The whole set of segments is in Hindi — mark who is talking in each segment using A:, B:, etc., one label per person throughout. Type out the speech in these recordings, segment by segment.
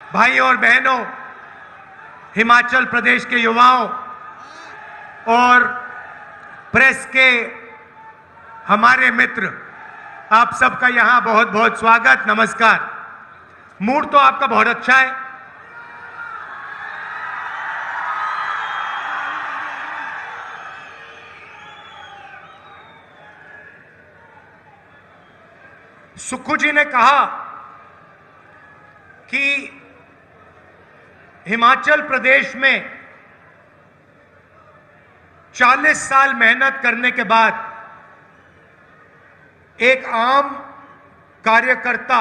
A: भाई और बहनों, हिमाचल प्रदेश के युवाओं और प्रेस के हमारे मित्र, आप सबका यहां बहुत बहुत स्वागत, नमस्कार। मूड तो आपका बहुत अच्छा है। सुक्खू जी ने कहा कि हिमाचल प्रदेश में 40 साल मेहनत करने के बाद एक आम कार्यकर्ता,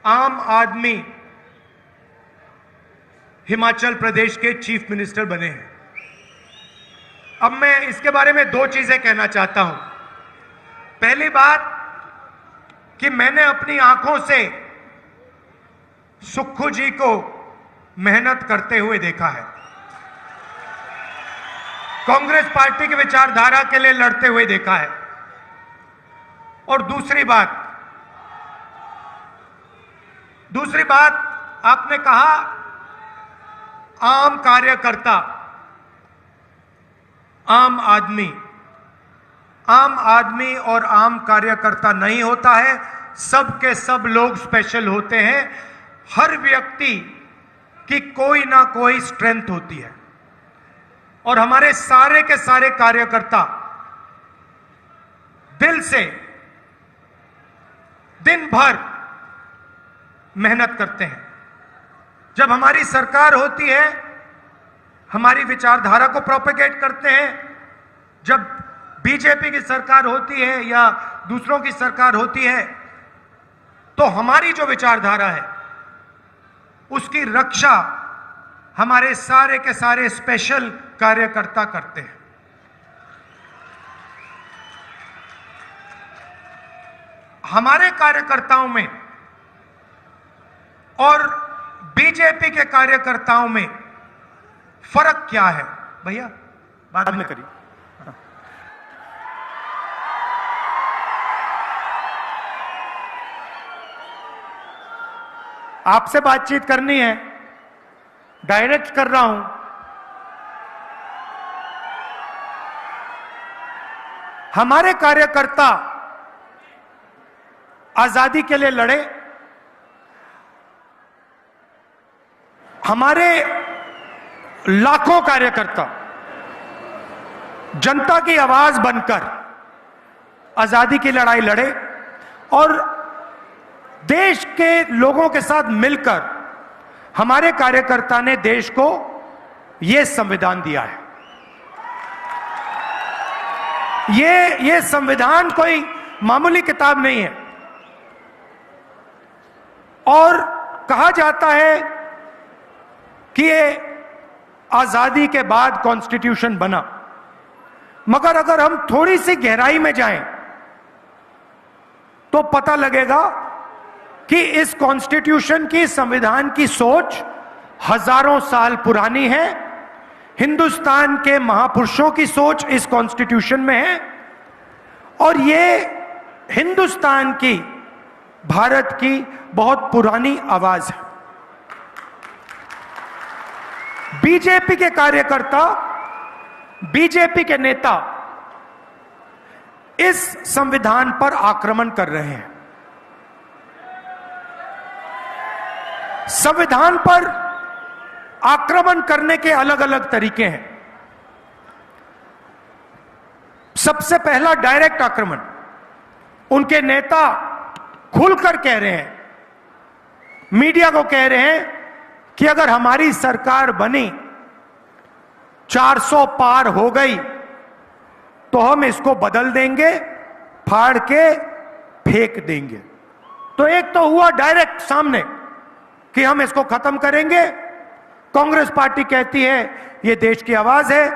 A: आम आदमी हिमाचल प्रदेश के चीफ मिनिस्टर बने हैं। अब मैं इसके बारे में दो चीजें कहना चाहता हूं। पहली बात कि मैंने अपनी आंखों से सुक्खू जी को मेहनत करते हुए देखा है, कांग्रेस पार्टी की विचारधारा के लिए लड़ते हुए देखा है। और दूसरी बात आपने कहा आम कार्यकर्ता, आम आदमी और आम कार्यकर्ता नहीं होता है, सब के सब लोग स्पेशल होते हैं। हर व्यक्ति की कोई ना कोई स्ट्रेंथ होती है और हमारे सारे के सारे कार्यकर्ता दिल से दिन भर मेहनत करते हैं। जब हमारी सरकार होती है, हमारी विचारधारा को प्रोपेगेट करते हैं। जब बीजेपी की सरकार होती है या दूसरों की सरकार होती है, तो हमारी जो विचारधारा है उसकी रक्षा हमारे सारे के सारे स्पेशल कार्यकर्ता करते हैं। हमारे कार्यकर्ताओं में और बीजेपी के कार्यकर्ताओं में फर्क क्या है? भैया बाद में करिए। आपसे बातचीत करनी है, डायरेक्ट कर रहा हूं। हमारे कार्यकर्ता आजादी के लिए लड़े, हमारे लाखों कार्यकर्ता जनता की आवाज बनकर आजादी की लड़ाई लड़े और देश के लोगों के साथ मिलकर हमारे कार्यकर्ता ने देश को यह संविधान दिया है। ये संविधान कोई मामूली किताब नहीं है। और कहा जाता है कि ये आजादी के बाद कॉन्स्टिट्यूशन बना, मगर अगर हम थोड़ी सी गहराई में जाएं तो पता लगेगा कि इस कॉन्स्टिट्यूशन की, संविधान की सोच हजारों साल पुरानी है। हिंदुस्तान के महापुरुषों की सोच इस कॉन्स्टिट्यूशन में है और ये हिंदुस्तान की, भारत की बहुत पुरानी आवाज है। बीजेपी के कार्यकर्ता, बीजेपी के नेता इस संविधान पर आक्रमण कर रहे हैं। संविधान पर आक्रमण करने के अलग अलग तरीके हैं। सबसे पहला डायरेक्ट आक्रमण। उनके नेता खुलकर कह रहे हैं, मीडिया को कह रहे हैं कि अगर हमारी सरकार बनी, 400 पार हो गई तो हम इसको बदल देंगे, फाड़ के फेंक देंगे। तो एक तो हुआ डायरेक्ट सामने कि हम इसको खत्म करेंगे। कांग्रेस पार्टी कहती है ये देश की आवाज है,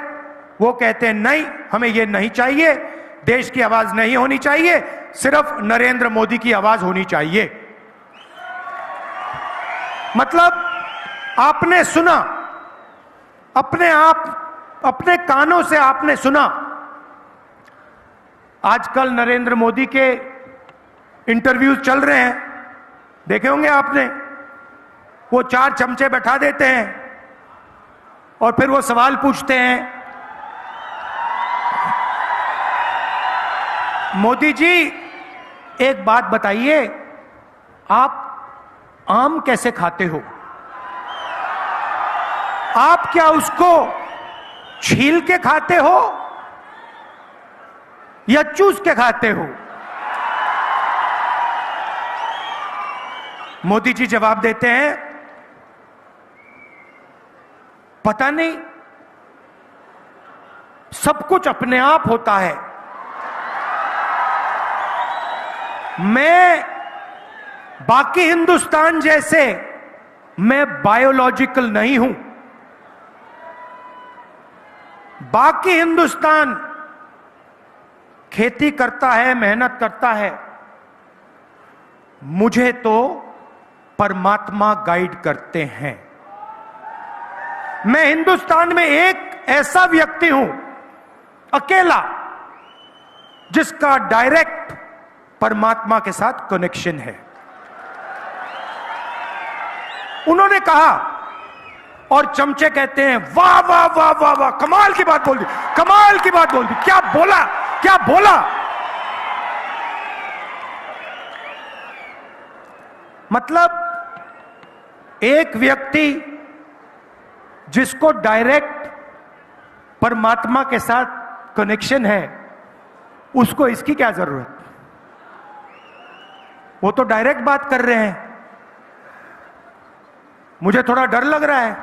A: वो कहते हैं नहीं, हमें ये नहीं चाहिए, देश की आवाज नहीं होनी चाहिए, सिर्फ नरेंद्र मोदी की आवाज होनी चाहिए। मतलब आपने सुना, अपने कानों से आपने सुना। आजकल नरेंद्र मोदी के इंटरव्यूज चल रहे हैं, देखे होंगे आपने। वो 4 चमचे बैठा देते हैं और फिर वो सवाल पूछते हैं, मोदी जी एक बात बताइए, आप आम कैसे खाते हो? आप क्या उसको छील के खाते हो या चूस के खाते हो? मोदी जी जवाब देते हैं, पता नहीं, सब कुछ अपने आप होता है। मैं बाकी हिंदुस्तान जैसे मैं बायोलॉजिकल नहीं हूं। बाकी हिंदुस्तान खेती करता है, मेहनत करता है, मुझे तो परमात्मा गाइड करते हैं। मैं हिंदुस्तान में एक ऐसा व्यक्ति हूं, अकेला, जिसका डायरेक्ट परमात्मा के साथ कनेक्शन है। उन्होंने कहा और चमचे कहते हैं, वाह वाह वाह वाह वाह, कमाल की बात बोल दी, कमाल की बात बोल दी, क्या बोला, क्या बोला। मतलब एक व्यक्ति जिसको डायरेक्ट परमात्मा के साथ कनेक्शन है, उसको इसकी क्या जरूरत? वो तो डायरेक्ट बात कर रहे हैं। मुझे थोड़ा डर लग रहा है।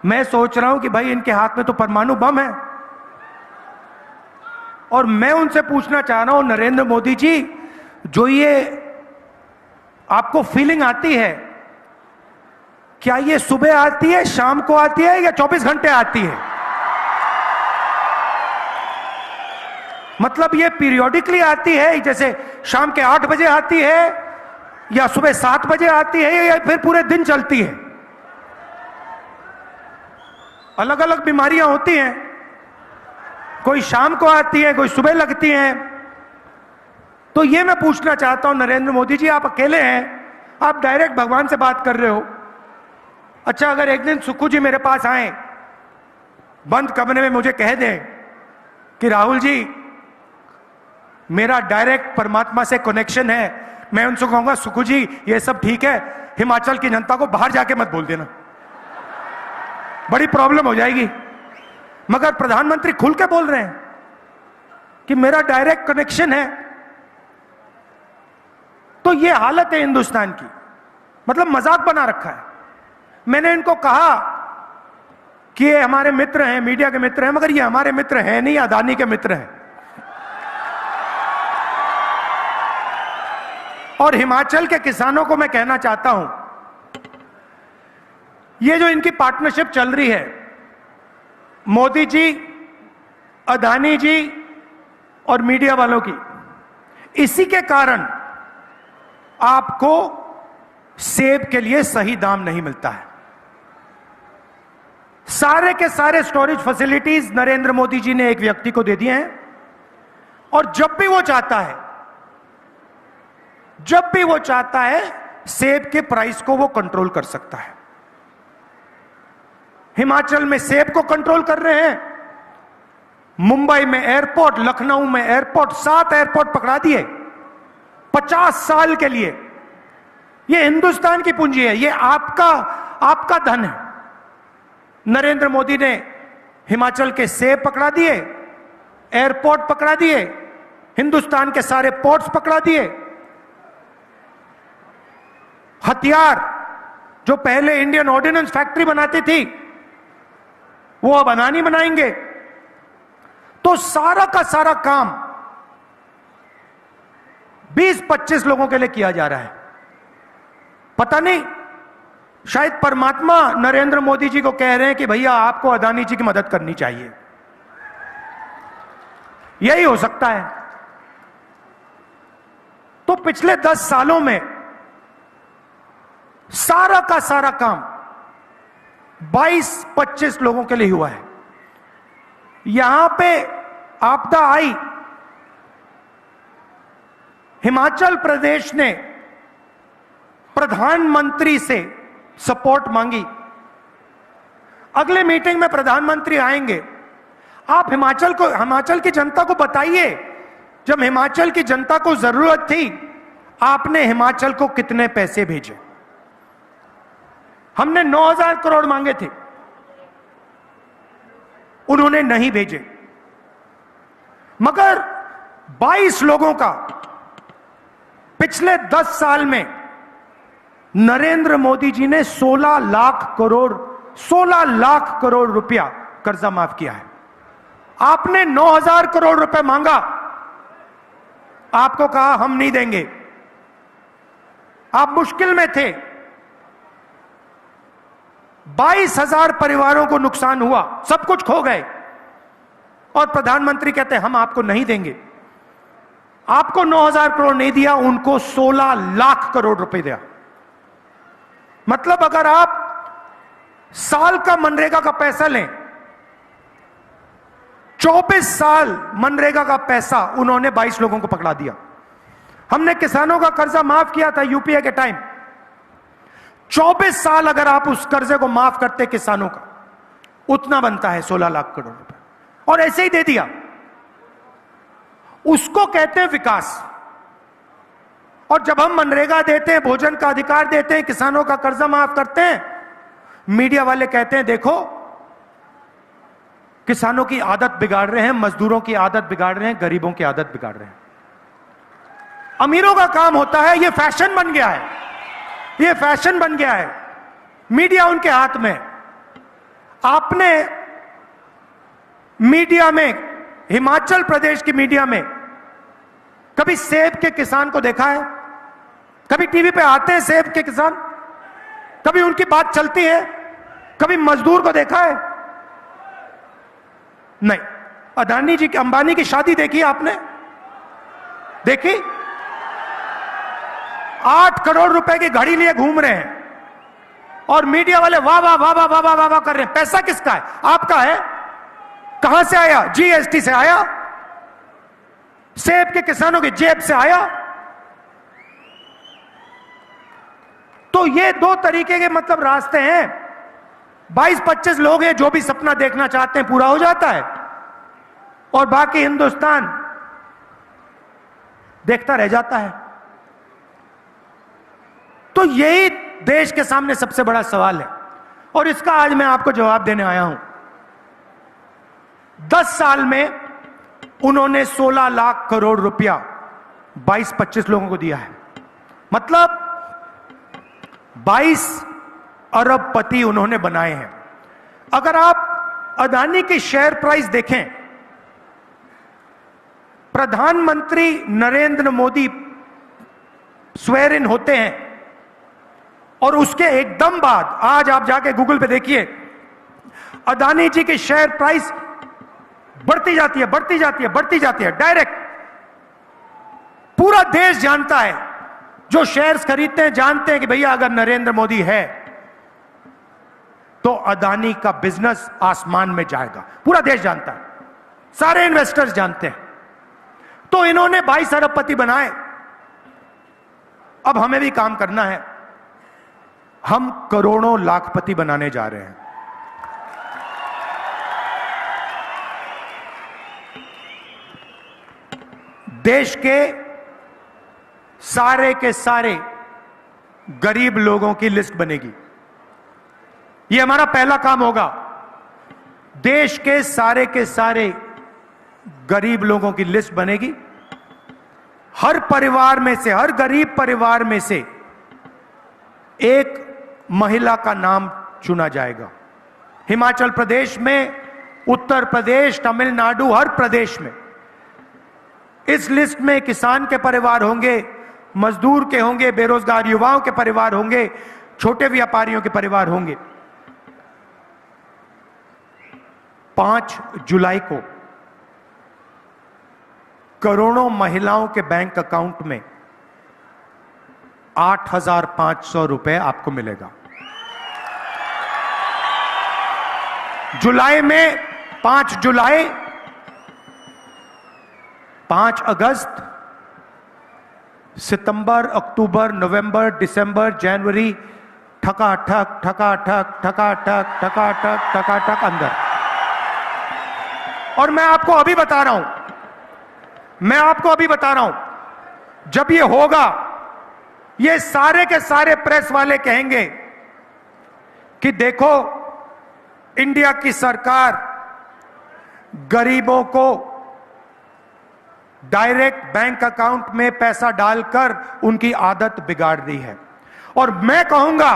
A: मैं सोच रहा हूं कि भाई इनके हाथ में तो परमाणु बम है, और मैं उनसे पूछना चाह रहा हूं, नरेंद्र मोदी जी, जो ये आपको फीलिंग आती है, क्या ये सुबह आती है, शाम को आती है, या 24 घंटे आती है? मतलब ये पीरियोडिकली आती है, जैसे शाम के 8 बजे आती है, या सुबह 7 बजे आती है, या फिर पूरे दिन चलती है? अलग अलग बीमारियां होती हैं, कोई शाम को आती है, कोई सुबह लगती हैं। तो ये मैं पूछना चाहता हूं, नरेंद्र मोदी जी, आप अकेले हैं, आप डायरेक्ट भगवान से बात कर रहे हो। अच्छा, अगर एक दिन सुक्खू जी मेरे पास आए, बंद कमरे में मुझे कह दें कि राहुल जी, मेरा डायरेक्ट परमात्मा से कनेक्शन है, मैं उनसे कहूंगा, सुक्खू जी ये सब ठीक है, हिमाचल की जनता को बाहर जाके मत बोल देना, बड़ी प्रॉब्लम हो जाएगी। मगर प्रधानमंत्री खुल के बोल रहे हैं कि मेरा डायरेक्ट कनेक्शन है। तो ये हालत है हिंदुस्तान की, मतलब मजाक बना रखा है। मैंने इनको कहा कि ये हमारे मित्र हैं, मीडिया के मित्र हैं, मगर ये हमारे मित्र हैं नहीं, अदानी के मित्र हैं। और हिमाचल के किसानों को मैं कहना चाहता हूं, ये जो इनकी पार्टनरशिप चल रही है, मोदी जी, अदानी जी और मीडिया वालों की, इसी के कारण आपको सेब के लिए सही दाम नहीं मिलता है। सारे के सारे स्टोरेज फैसिलिटीज नरेंद्र मोदी जी ने एक व्यक्ति को दे दिए हैं, और जब भी वो चाहता है सेब के प्राइस को वो कंट्रोल कर सकता है। हिमाचल में सेब को कंट्रोल कर रहे हैं, मुंबई में एयरपोर्ट, लखनऊ में एयरपोर्ट, 7 एयरपोर्ट पकड़ा दिए 50 साल के लिए। ये हिंदुस्तान की पूंजी है, ये आपका धन है। नरेंद्र मोदी ने हिमाचल के सेब पकड़ा दिए, एयरपोर्ट पकड़ा दिए, हिंदुस्तान के सारे पोर्ट्स पकड़ा दिए। हथियार जो पहले इंडियन ऑर्डिनेंस फैक्ट्री बनाती थी, वो अब अदानी बनाएंगे। तो सारा का सारा काम 20-25 लोगों के लिए किया जा रहा है। पता नहीं, शायद परमात्मा नरेंद्र मोदी जी को कह रहे हैं कि भैया आपको अदानी जी की मदद करनी चाहिए। यही हो सकता है। तो पिछले 10 सालों में सारा का सारा काम 22-25 लोगों के लिए हुआ है। यहां पे आपदा आई, हिमाचल प्रदेश ने प्रधानमंत्री से सपोर्ट मांगी। अगले मीटिंग में प्रधानमंत्री आएंगे, आप हिमाचल की जनता को बताइए, जब हिमाचल की जनता को जरूरत थी आपने हिमाचल को कितने पैसे भेजे। हमने 9,000 करोड़ मांगे थे, उन्होंने नहीं भेजे। मगर 22 लोगों का पिछले 10 साल में नरेंद्र मोदी जी ने 16 लाख करोड़ रुपया कर्जा माफ किया है। आपने 9,000 करोड़ रुपए मांगा, आपको कहा हम नहीं देंगे। आप मुश्किल में थे, 22,000 परिवारों को नुकसान हुआ, सब कुछ खो गए, और प्रधानमंत्री कहते हैं हम आपको नहीं देंगे। आपको 9,000 करोड़ नहीं दिया, उनको 16 लाख करोड़ रुपए दिया। मतलब अगर आप साल का मनरेगा का पैसा लें, 24 साल मनरेगा का पैसा उन्होंने 22 लोगों को पकड़ा दिया। हमने किसानों का कर्जा माफ किया था यूपीए के टाइम, 24 साल अगर आप उस कर्जे को माफ करते किसानों का, उतना बनता है 16 लाख करोड़ रुपए, और ऐसे ही दे दिया। उसको कहते हैं विकास। और जब हम मनरेगा देते हैं, भोजन का अधिकार देते हैं, किसानों का कर्जा माफ करते हैं, मीडिया वाले कहते हैं देखो किसानों की आदत बिगाड़ रहे हैं, मजदूरों की आदत बिगाड़ रहे हैं, गरीबों की आदत बिगाड़ रहे हैं। अमीरों का काम होता है, यह फैशन बन गया है, यह फैशन बन गया है, मीडिया उनके हाथ में। आपने मीडिया में, हिमाचल प्रदेश की मीडिया में कभी सेब के किसान को देखा है? कभी टीवी पे आते हैं सेब के किसान? कभी उनकी बात चलती है? कभी मजदूर को देखा है? नहीं। अदानी जी की, अंबानी की शादी देखी आपने? देखी? 8 करोड़ रुपए की घड़ी लिए घूम रहे हैं और मीडिया वाले वाह वाह वाह वाह वाह वाह वाह वाह कर रहे हैं। पैसा किसका है? आपका है। कहां से आया? जीएसटी से आया, सेब के किसानों की जेब से आया। तो ये 2 तरीके के मतलब रास्ते हैं। 22-25 लोग हैं जो भी सपना देखना चाहते हैं पूरा हो जाता है, और बाकी हिंदुस्तान देखता रह जाता है। तो यही देश के सामने सबसे बड़ा सवाल है, और इसका आज मैं आपको जवाब देने आया हूं। 10 साल में उन्होंने 16 लाख करोड़ रुपया 22-25 लोगों को दिया है, मतलब 22 अरबपति उन्होंने बनाए हैं। अगर आप अदानी की शेयर प्राइस देखें, प्रधानमंत्री नरेंद्र मोदी स्वेर इन होते हैं और उसके एकदम बाद आज आप जाके गूगल पे देखिए, अदानी जी की शेयर प्राइस बढ़ती जाती है, बढ़ती जाती है, बढ़ती जाती है। डायरेक्ट पूरा देश जानता है, जो शेयर्स खरीदते हैं जानते हैं कि भैया अगर नरेंद्र मोदी है तो अदानी का बिजनेस आसमान में जाएगा। पूरा देश जानता है, सारे इन्वेस्टर्स जानते हैं। तो इन्होंने 22 अरबपति बनाए। अब हमें भी काम करना है, हम करोड़ों लाखपति बनाने जा रहे हैं। देश के सारे गरीब लोगों की लिस्ट बनेगी। यह हमारा पहला काम होगा। देश के सारे गरीब लोगों की लिस्ट बनेगी। हर परिवार में से, हर गरीब परिवार में से एक महिला का नाम चुना जाएगा। हिमाचल प्रदेश में, उत्तर प्रदेश, तमिलनाडु, हर प्रदेश में इस लिस्ट में किसान के परिवार होंगे, मजदूर के होंगे, बेरोजगार युवाओं के परिवार होंगे, छोटे व्यापारियों के परिवार होंगे। 5 जुलाई को करोड़ों महिलाओं के बैंक अकाउंट में 8,500 रुपए आपको मिलेगा। जुलाई में 5 जुलाई, 5 अगस्त, सितंबर, अक्टूबर, नवंबर, दिसंबर, जनवरी, ठकाठक ठकाठक ठकाठक ठकाठक ठकाठक अंदर। और मैं आपको अभी बता रहा हूं, जब ये होगा, ये सारे के सारे प्रेस वाले कहेंगे कि देखो इंडिया की सरकार गरीबों को डायरेक्ट बैंक अकाउंट में पैसा डालकर उनकी आदत बिगाड़ दी है। और मैं कहूंगा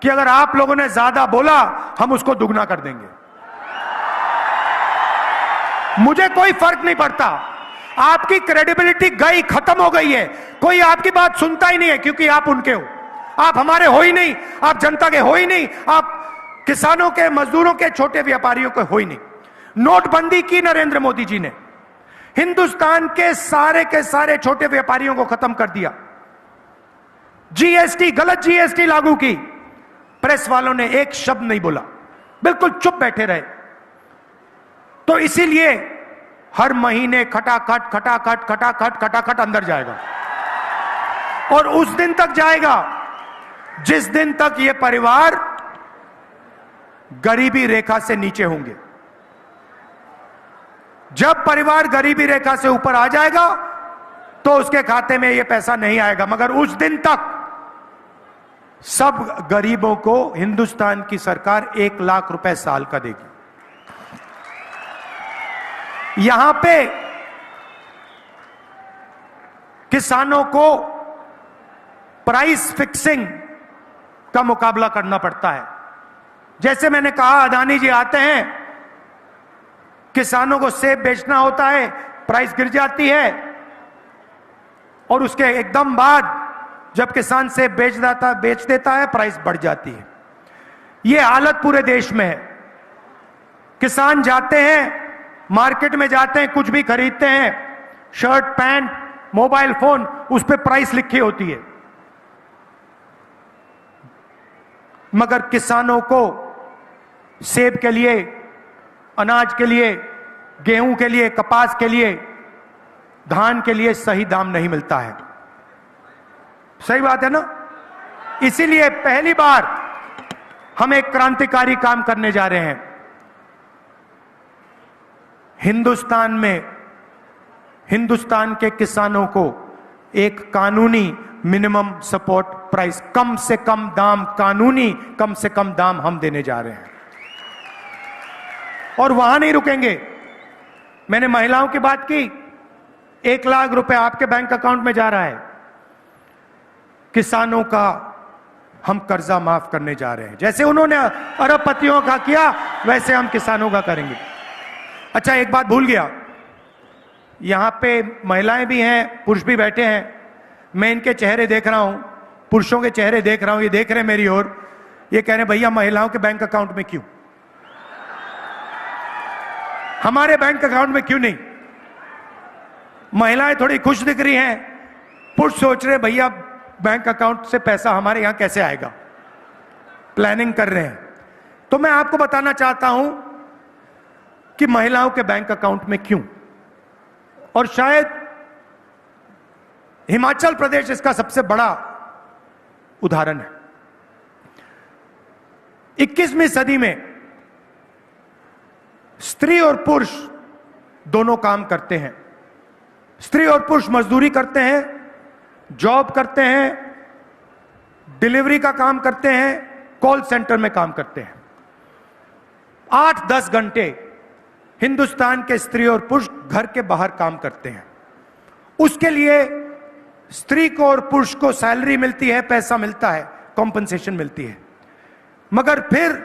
A: कि अगर आप लोगों ने ज्यादा बोला, हम उसको दुगना कर देंगे। मुझे कोई फर्क नहीं पड़ता, आपकी क्रेडिबिलिटी गई, खत्म हो गई है, कोई आपकी बात सुनता ही नहीं है, क्योंकि आप उनके हो, आप हमारे हो ही नहीं, आप जनता के हो ही नहीं, आप किसानों के, मजदूरों के, छोटे व्यापारियों के हो ही नहीं। नोटबंदी की नरेंद्र मोदी जी ने, हिंदुस्तान के सारे छोटे व्यापारियों को खत्म कर दिया। जीएसटी, गलत जीएसटी लागू की, प्रेस वालों ने एक शब्द नहीं बोला, बिल्कुल चुप बैठे रहे। तो इसीलिए हर महीने खटाखट खटाखट खटाखट खटाखट अंदर जाएगा, और उस दिन तक जाएगा जिस दिन तक ये परिवार गरीबी रेखा से नीचे होंगे। जब परिवार गरीबी रेखा से ऊपर आ जाएगा तो उसके खाते में ये पैसा नहीं आएगा, मगर उस दिन तक सब गरीबों को हिंदुस्तान की सरकार 1 लाख रुपए साल का देगी। यहां पे किसानों को प्राइस फिक्सिंग का मुकाबला करना पड़ता है। जैसे मैंने कहा, अदानी जी आते हैं, किसानों को सेब बेचना होता है, प्राइस गिर जाती है, और उसके एकदम बाद जब किसान सेब बेच देता है, प्राइस बढ़ जाती है। यह हालत पूरे देश में है। किसान जाते हैं, मार्केट में जाते हैं, कुछ भी खरीदते हैं, शर्ट, पैंट, मोबाइल फोन, उस पर प्राइस लिखी होती है, मगर किसानों को सेब के लिए, अनाज के लिए, गेहूं के लिए, कपास के लिए, धान के लिए सही दाम नहीं मिलता है। सही बात है ना? इसीलिए पहली बार हम एक क्रांतिकारी काम करने जा रहे हैं। हिंदुस्तान में हिंदुस्तान के किसानों को एक कानूनी मिनिमम सपोर्ट प्राइस, कम से कम दाम, कानूनी कम से कम दाम हम देने जा रहे हैं। और वहां नहीं रुकेंगे। मैंने महिलाओं की बात की, 1 लाख रुपए आपके बैंक अकाउंट में जा रहा है। किसानों का हम कर्जा माफ करने जा रहे हैं। जैसे उन्होंने अरबपतियों का किया, वैसे हम किसानों का करेंगे। अच्छा, एक बात भूल गया, यहां पे महिलाएं भी हैं, पुरुष भी बैठे हैं। मैं इनके चेहरे देख रहा हूं, पुरुषों के चेहरे देख रहा हूं, ये देख रहे हैं मेरी ओर, ये कह रहे हैं भैया महिलाओं के बैंक अकाउंट में क्यों, हमारे बैंक अकाउंट में क्यों नहीं? महिलाएं थोड़ी खुश दिख रही हैं, पुरुष सोच रहे भैया बैंक अकाउंट से पैसा हमारे यहां कैसे आएगा, प्लानिंग कर रहे हैं। तो मैं आपको बताना चाहता हूं कि महिलाओं के बैंक अकाउंट में क्यों, और शायद हिमाचल प्रदेश इसका सबसे बड़ा उदाहरण है। 21वीं सदी में स्त्री और पुरुष दोनों काम करते हैं। स्त्री और पुरुष मजदूरी करते हैं, जॉब करते हैं, डिलीवरी का काम करते हैं, कॉल सेंटर में काम करते हैं। 8-10 घंटे हिंदुस्तान के स्त्री और पुरुष घर के बाहर काम करते हैं। उसके लिए स्त्री को और पुरुष को सैलरी मिलती है, पैसा मिलता है, कॉम्पनसेशन मिलती है, मगर फिर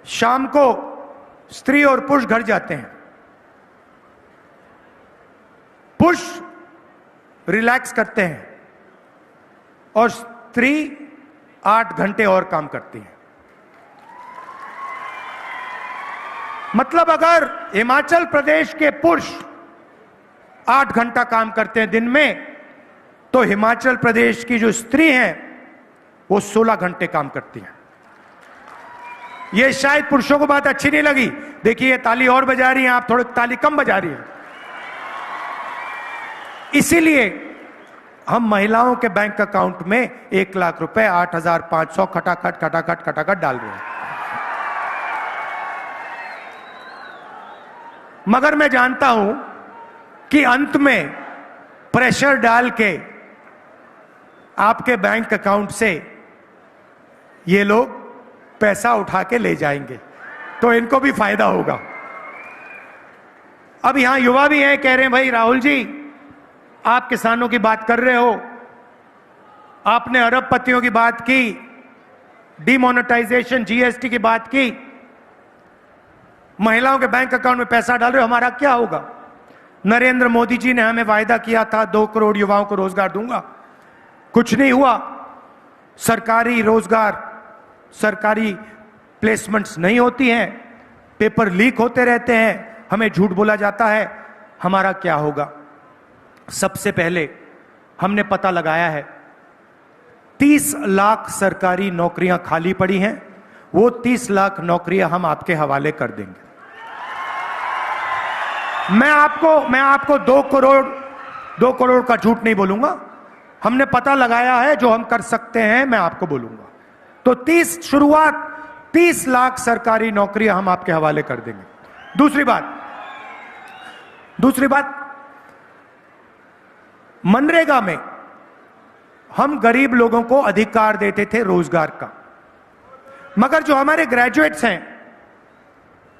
A: शाम को स्त्री और पुरुष घर जाते हैं। पुरुष रिलैक्स करते हैं और स्त्री 8 घंटे और काम करती है। मतलब अगर हिमाचल प्रदेश के पुरुष 8 घंटा काम करते हैं दिन में, तो हिमाचल प्रदेश की जो स्त्री हैं वो 16 घंटे काम करती हैं। ये शायद पुरुषों को बात अच्छी नहीं लगी। देखिए ये ताली और बजा रही हैं, आप थोड़ी ताली कम बजा रही हैं। इसीलिए हम महिलाओं के बैंक अकाउंट में 1 लाख रुपए 8,500 खटाखट डाल रहे हैं। मगर मैं जानता हूं कि अंत में प्रेशर डाल के आपके बैंक अकाउंट से ये लोग पैसा उठा के ले जाएंगे, तो इनको भी फायदा होगा। अब यहां युवा भी हैं, कह रहे हैं भाई राहुल जी, आप किसानों की बात कर रहे हो, आपने अरबपतियों की बात की, डिमोनेटाइजेशन जीएसटी की बात की, महिलाओं के बैंक अकाउंट में पैसा डाल रहे हो, हमारा क्या होगा? नरेंद्र मोदी जी ने हमें वायदा किया था 2 करोड़ युवाओं को रोजगार दूंगा, कुछ नहीं हुआ। सरकारी रोजगार, सरकारी प्लेसमेंट्स नहीं होती हैं, पेपर लीक होते रहते हैं, हमें झूठ बोला जाता है, हमारा क्या होगा? सबसे पहले हमने पता लगाया है 30 लाख सरकारी नौकरियां खाली पड़ी हैं, वो 30 लाख नौकरियां हम आपके हवाले कर देंगे। मैं आपको 2 करोड़ का झूठ नहीं बोलूंगा, हमने पता लगाया है, जो हम कर सकते हैं मैं आपको बोलूंगा। तो 30 लाख सरकारी नौकरियां हम आपके हवाले कर देंगे। दूसरी बात, मनरेगा में हम गरीब लोगों को अधिकार देते थे रोजगार का, मगर जो हमारे ग्रेजुएट्स हैं,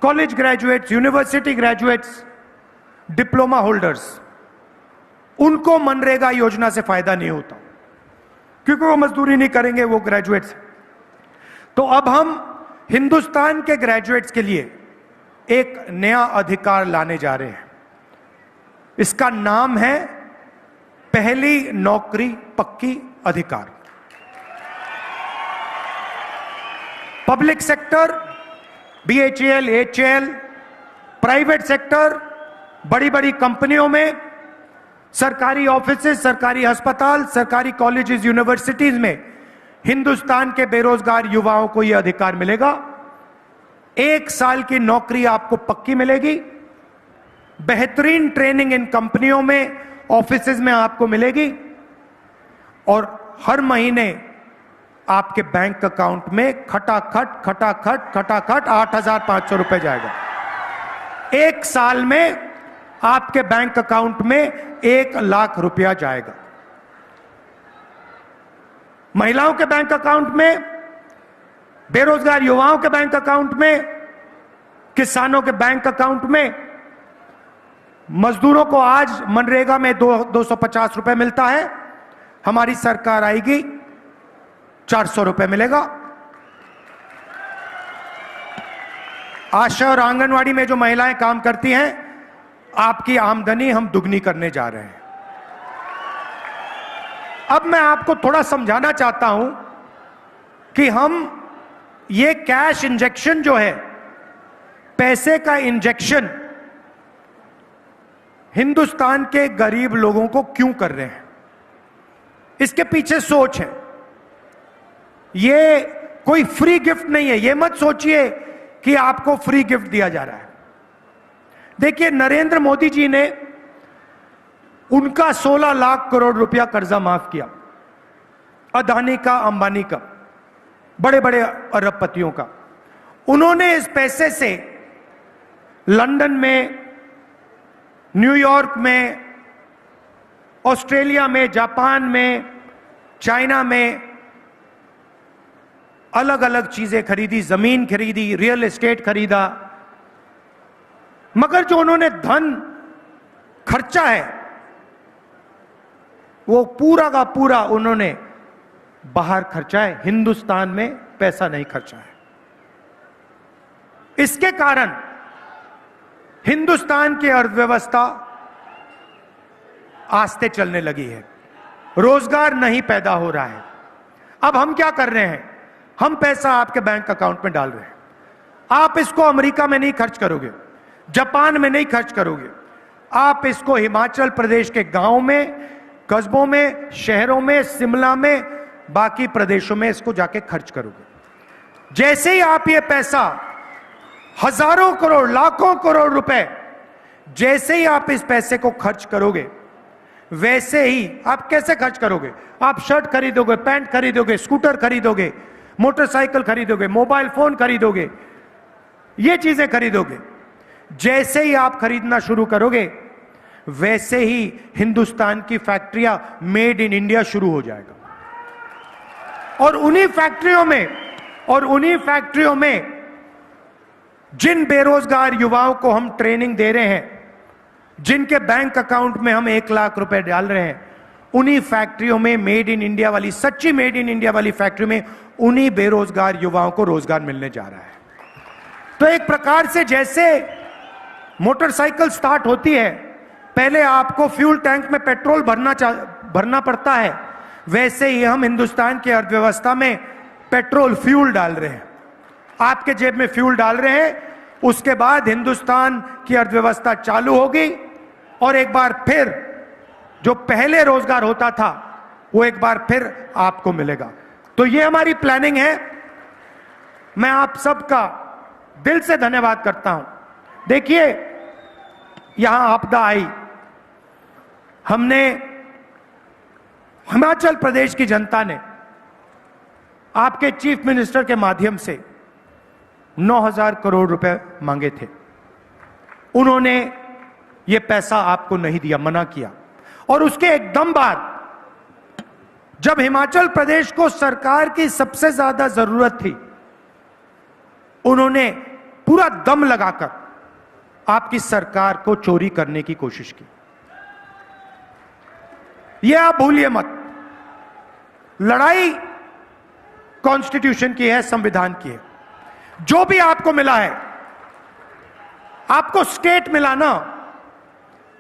A: college graduates, university graduates, diploma holders, उनको मनरेगा योजना से फायदा नहीं होता, क्योंकि वो मजदूरी नहीं करेंगे, वो ग्रेजुएट्स। तो अब हम हिंदुस्तान के ग्रेजुएट्स के लिए एक नया अधिकार लाने जा रहे हैं। इसका नाम है पहली नौकरी पक्की अधिकार। Public sector, BHEL, HAL, private sector, बड़ी बड़ी कंपनियों में, सरकारी ऑफिसेज, सरकारी अस्पताल, सरकारी कॉलेजेस, यूनिवर्सिटीज में हिंदुस्तान के बेरोजगार युवाओं को यह अधिकार मिलेगा। 1 साल की नौकरी आपको पक्की मिलेगी, बेहतरीन ट्रेनिंग इन कंपनियों में, ऑफिसेज में आपको मिलेगी, और हर महीने आपके बैंक अकाउंट में खटाखट 8,500 रुपए जाएगा। 1 साल में आपके बैंक अकाउंट में 1 लाख रुपया जाएगा। महिलाओं के बैंक अकाउंट में, बेरोजगार युवाओं के बैंक अकाउंट में, किसानों के बैंक अकाउंट में। मजदूरों को आज मनरेगा में 250 रुपए मिलता है, हमारी सरकार आएगी 400 रुपए मिलेगा। आशा और आंगनवाड़ी में जो महिलाएं काम करती हैं, आपकी आमदनी हम दुगनी करने जा रहे हैं। अब मैं आपको थोड़ा समझाना चाहता हूं कि हम ये कैश इंजेक्शन जो है, पैसे का इंजेक्शन हिंदुस्तान के गरीब लोगों को क्यों कर रहे हैं, इसके पीछे सोच है। ये कोई फ्री गिफ्ट नहीं है, ये मत सोचिए कि आपको फ्री गिफ्ट दिया जा रहा है। देखिए, नरेंद्र मोदी जी ने उनका 16 लाख करोड़ रुपया कर्जा माफ किया, अदानी का, अंबानी का, बड़े बड़े अरबपतियों का। उन्होंने इस पैसे से लंदन में, न्यूयॉर्क में, ऑस्ट्रेलिया में, जापान में, चाइना में अलग अलग चीजें खरीदी, जमीन खरीदी, रियल एस्टेट खरीदा। मगर जो उन्होंने धन खर्चा है, वो पूरा का पूरा उन्होंने बाहर खर्चा है, हिंदुस्तान में पैसा नहीं खर्चा है। इसके कारण हिंदुस्तान की अर्थव्यवस्था आस्ते चलने लगी है, रोजगार नहीं पैदा हो रहा है। अब हम क्या कर रहे हैं, हम पैसा आपके बैंक अकाउंट में डाल रहे हैं। आप इसको अमेरिका में नहीं खर्च करोगे, जापान में नहीं खर्च करोगे, आप इसको हिमाचल प्रदेश के गांव में, कस्बों में, शहरों में, शिमला में, बाकी प्रदेशों में इसको जाके खर्च करोगे। जैसे ही आप ये पैसा, हजारों करोड़, लाखों करोड़ रुपए, जैसे ही आप इस पैसे को खर्च करोगे, वैसे ही आप कैसे खर्च करोगे? आप शर्ट खरीदोगे, पैंट खरीदोगे, स्कूटर खरीदोगे, मोटरसाइकिल खरीदोगे, मोबाइल फोन खरीदोगे, ये चीजें खरीदोगे। जैसे ही आप खरीदना शुरू करोगे वैसे ही हिंदुस्तान की फैक्ट्रियां मेड इन इंडिया शुरू हो जाएगा। और उन्हीं फैक्ट्रियों में जिन बेरोजगार युवाओं को हम ट्रेनिंग दे रहे हैं, जिनके बैंक अकाउंट में हम 1 लाख रुपए डाल रहे हैं, उन्हीं फैक्ट्रियों में मेड इन इंडिया वाली, सच्ची मेड इन इंडिया वाली फैक्ट्री में उन्हीं बेरोजगार युवाओं को रोजगार मिलने जा रहा है। तो एक प्रकार से जैसे मोटरसाइकिल स्टार्ट होती है, पहले आपको फ्यूल टैंक में पेट्रोल भरना पड़ता है, वैसे ही हम हिंदुस्तान की अर्थव्यवस्था में पेट्रोल फ्यूल डाल रहे हैं। आपके जेब में फ्यूल डाल रहे हैं, उसके बाद हिंदुस्तान की अर्थव्यवस्था चालू होगी और एक बार फिर जो पहले रोजगार होता था वो एक बार फिर आपको मिलेगा। तो ये हमारी प्लानिंग है। मैं आप सबका दिल से धन्यवाद करता हूं। देखिए, यहां आपदा आई, हमने, हिमाचल प्रदेश की जनता ने आपके चीफ मिनिस्टर के माध्यम से 9,000 करोड़ रुपए मांगे थे। उन्होंने ये पैसा आपको नहीं दिया, मना किया। और उसके एकदम बाद जब हिमाचल प्रदेश को सरकार की सबसे ज्यादा जरूरत थी, उन्होंने पूरा दम लगाकर आपकी सरकार को चोरी करने की कोशिश की। यह आप भूलिए मत। लड़ाई कॉन्स्टिट्यूशन की है, संविधान की है। जो भी आपको मिला है, आपको स्टेट मिला ना,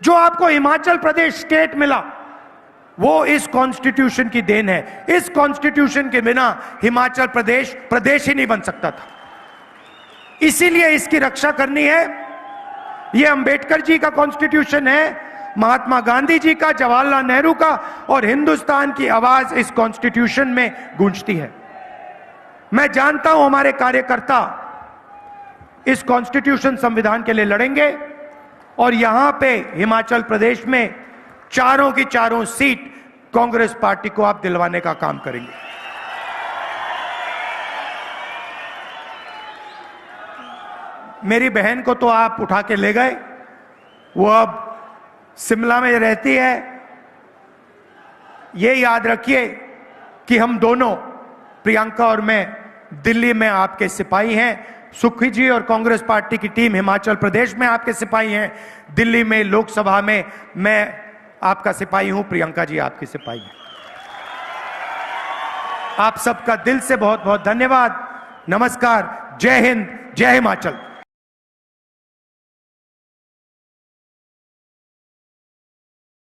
A: जो आपको हिमाचल प्रदेश स्टेट मिला, वो इस कॉन्स्टिट्यूशन की देन है। इस कॉन्स्टिट्यूशन के बिना हिमाचल प्रदेश प्रदेश ही नहीं बन सकता था। इसीलिए इसकी रक्षा करनी है। यह अंबेडकर जी का कॉन्स्टिट्यूशन है, महात्मा गांधी जी का, जवाहरलाल नेहरू का, और हिंदुस्तान की आवाज इस कॉन्स्टिट्यूशन में गूंजती है। मैं जानता हूं हमारे कार्यकर्ता इस कॉन्स्टिट्यूशन संविधान के लिए लड़ेंगे और यहां पे हिमाचल प्रदेश में चारों की चारों सीट कांग्रेस पार्टी को आप दिलवाने का काम करेंगे। मेरी बहन को तो आप उठा के ले गए, वो अब शिमला में रहती है। ये याद रखिए कि हम दोनों, प्रियंका और मैं, दिल्ली में आपके सिपाही हैं। सुखी जी और कांग्रेस पार्टी की टीम हिमाचल प्रदेश में आपके सिपाही हैं। दिल्ली में लोकसभा में मैं आपका सिपाही हूं, प्रियंका जी आपकी सिपाही हैं। आप सबका दिल से बहुत बहुत धन्यवाद। नमस्कार, जय हिंद, जय हिमाचल।